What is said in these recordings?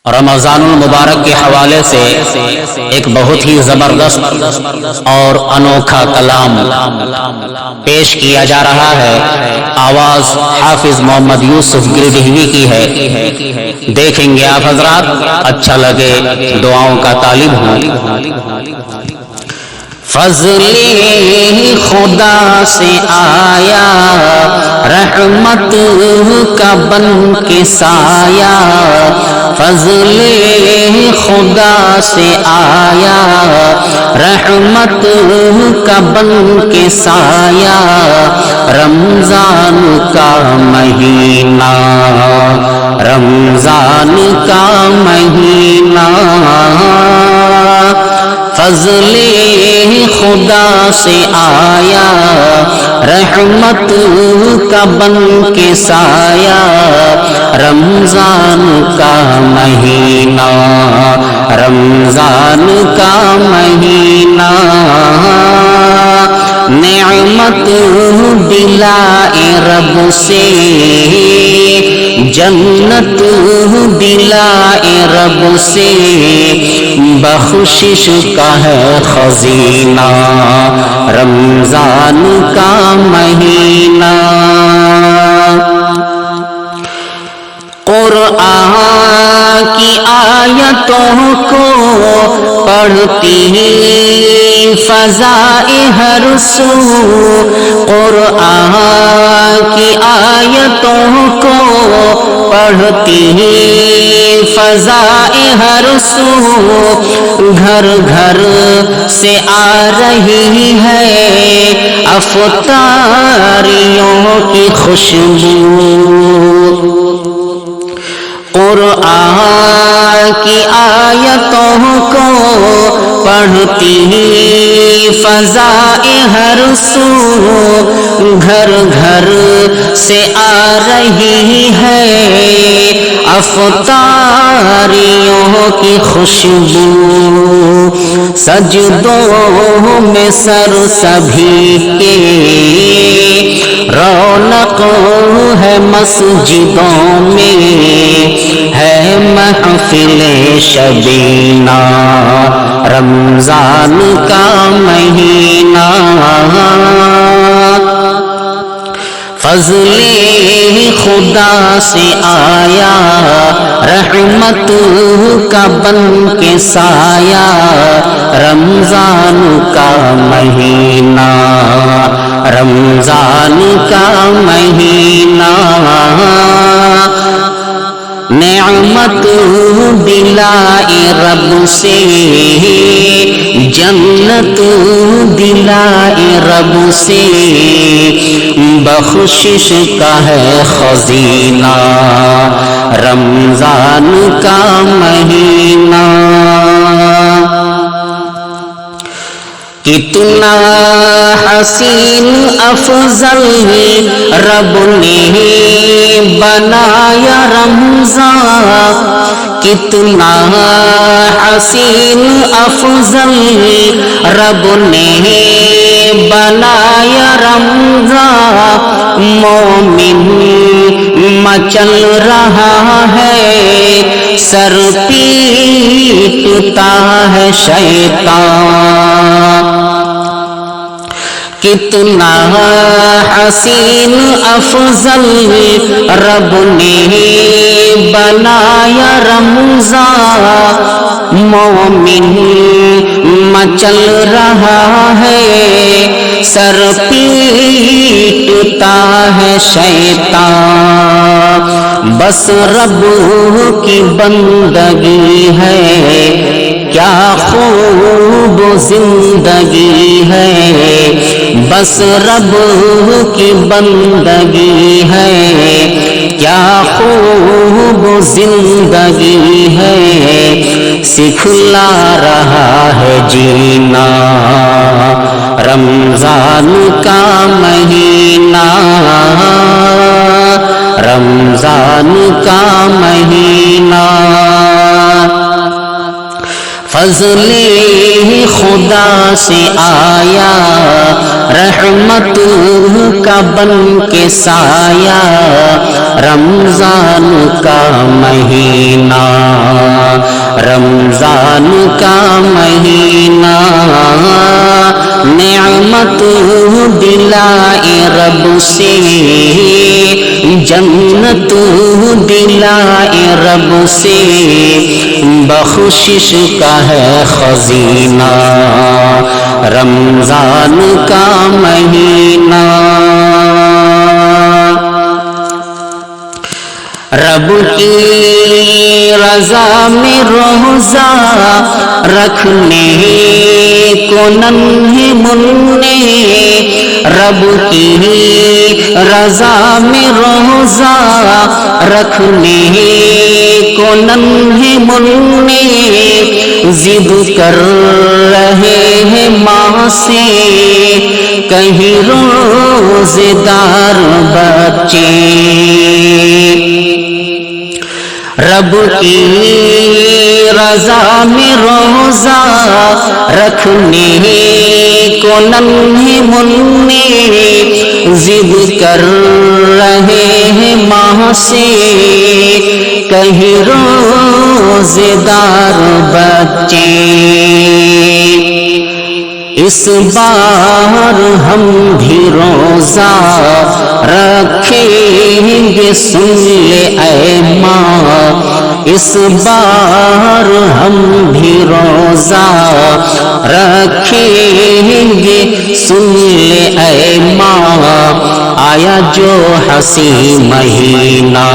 رمضان المبارک کے حوالے سے ایک بہت ہی زبردست اور انوکھا کلام پیش کیا جا رہا ہے۔ آواز حافظ محمد یوسف گردہوی کی ہے، دیکھیں گے آپ حضرات، اچھا لگے دعاؤں کا طالب ہوں۔ فضل خدا سے آیا رحمت کا بن کے سایہ، فضل خدا سے آیا رحمت کا بن کے سایہ، رمضان کا مہینہ، رمضان کا مہینہ، فضل خدا سے آیا رحمت کا بن کے سایہ، رمضان کا مہینہ، رمضان کا مہینہ، نعمت دلائے رب سے، جنت دلائے رب سے، بخشش کا ہے خزینہ، رمضان کا مہینہ۔ قرآن کی آیتوں کو پڑھتی فضائے ہر سو، قرآن کی آیتوں کو پڑھتی فضائے ہر سو، گھر گھر سے آ رہی ہے افطاریوں کی خوشبو، قرآن کی آیتوں کو پڑھتی فضائے ہر سو، گھر گھر سے آ رہی ہے افطاریوں کی خوشبو، سجدوں میں سر سبھی کے، رونق ہے مسجدوں میں، ہے محفل شبینہ، رمضان کا مہینہ، فضل خدا سے آیا رحمت کا بن کے سایہ، رمضان کا مہینہ، رمضان کا مہینہ، نعمت دلائے رب سے، جنت دلائے رب سے، بخشش کا ہے خزینہ، رمضان کا مہینہ۔ کتنا حسین افضل رب نے بنایا رمضان، کتنا حسین افضل رب نے بنایا رمضان، مومن مچل رہا ہے سر پیٹتا ہے شیطان، کتنا حسین افضل رب نے بنایا رمضان، مومن مچل رہا ہے سر پیٹتا ہے شیطان، بس رب کی بندگی ہے کیا خوب زندگی ہے، بس رب کی بندگی ہے کیا خوب زندگی ہے، سکھلا رہا ہے جینا، رمضان کا مہینہ، رمضان کا مہینہ، فضل خدا سے آیا رحمت کا بن کے سایہ، رمضان کا مہینہ، دلائے رب سے، جنت دلائے رب سے، بخشش کا ہے خزینہ رمضان کا مہینہ۔ رب کی رضا میں روزہ رکھنے کو ننھے مننے، رب کی رضا میں روزہ رکھنے کو ننھے مننے، ضد کر رہے ہیں ماں سے کہیں روزے دار بچے۔ رب کی رضا میں روزہ رکھنے کو ننھے مننے، ضد کر رہے ہیں ماں سے کہیں روزے دار بچے۔ اس بار ہم بھی روزہ رکھیں گے، سن لے اے ماں، اس بار ہم بھی روزہ رکھیں گے، سن لے اے ماں، آیا جو حسین مہینہ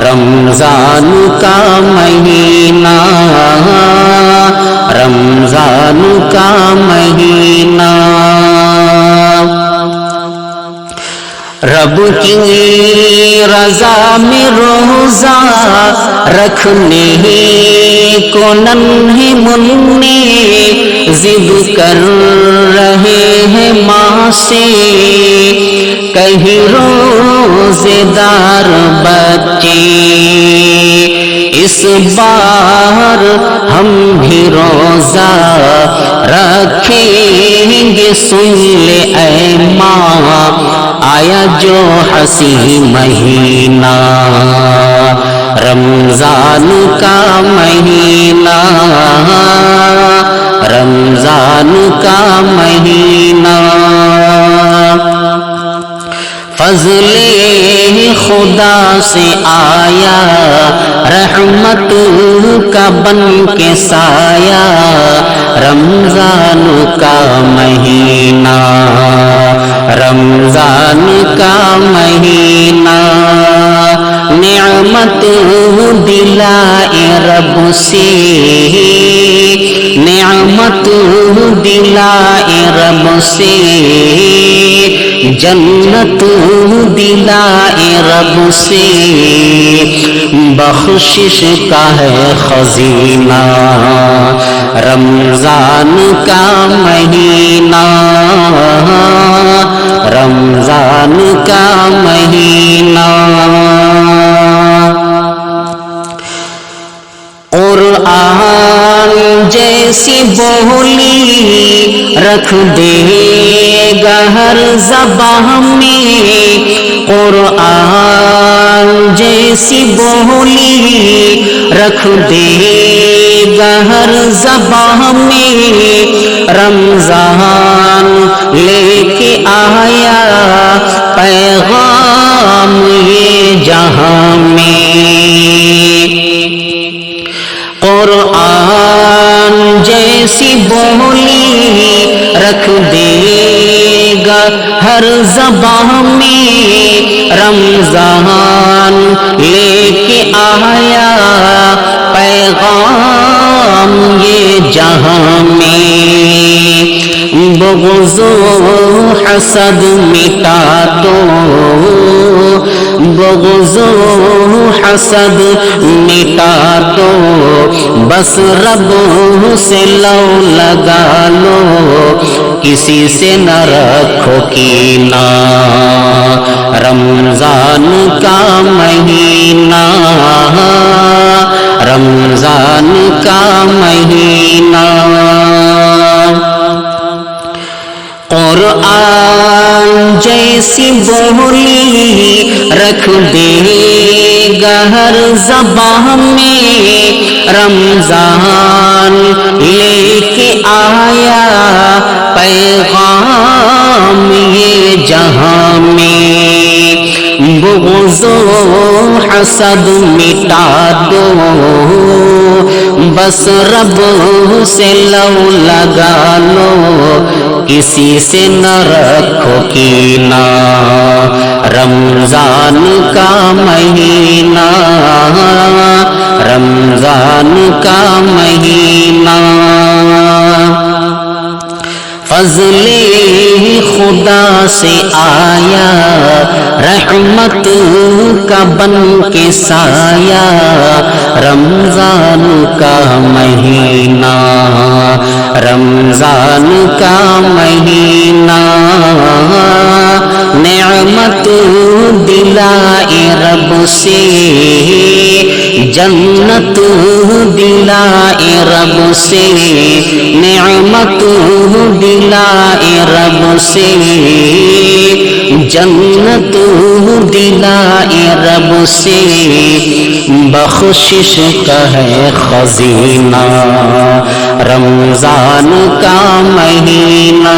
رمضان کا مہینہ، رمضان کا مہینہ۔ رب کی رضا میں روزہ رکھنے کو ننھے مننے، ضد کر رہے ہیں ماں سے کہیں روزے دار بچے۔ اس بار ہم بھی روزہ رکھیں گے، سن لے اے ماں، آیا جو حسین مہینہ رمضان کا مہینہ، رمضان کا مہینہ۔ فضل خدا سے آیا رحمت کا بن کے سایہ، رمضان کا مہینہ، رمضان کا مہینہ۔ نعمت دلائے رب سے، نعمت دلائے رب سے، جنت دلائے رب سے، بخشش کا ہے خزینہ رمضان کا مہینہ، رمضان کا مہینہ۔ قرآن جیسی بولی رکھ دے گا ہر زبان میں، قرآن جیسی بولی رکھ دے گا ہر زبان میں، رمضان لے کے آیا پیغام یہ جہاں میں۔ قرآن جیسی بولی رکھ دے گا ہر زبان میں، رمضان لے کے آیا پیغام یہ جہاں میں۔ بغض و حسد مٹا دو، بغض و حسد مٹا دو، بس رب سے لو لگا لو، کسی سے نہ رکھو کینہ، رمضان کا مہینہ، رمضان کا مہینہ۔ قرآن جیسی بولی رکھ دے گا ہر زبان میں، رمضان لے کے آیا پیغام جہاں میں بغض و حسد مٹا دو بس رب سے لو لگا لو کسی سے نہ رکھو کینہ رمضان کا مہینہ رمضان کا مہینہ فضل خدا سے آیا رحمت کا بن کے سایہ رمضان کا مہینہ رمضان کا مہینہ نعمت دلائے رب سے جنت دلائے رب سے نعمت دلائے رب سے جنت دلائے رب سے بخشش کا ہے خزینہ رمضان کا مہینہ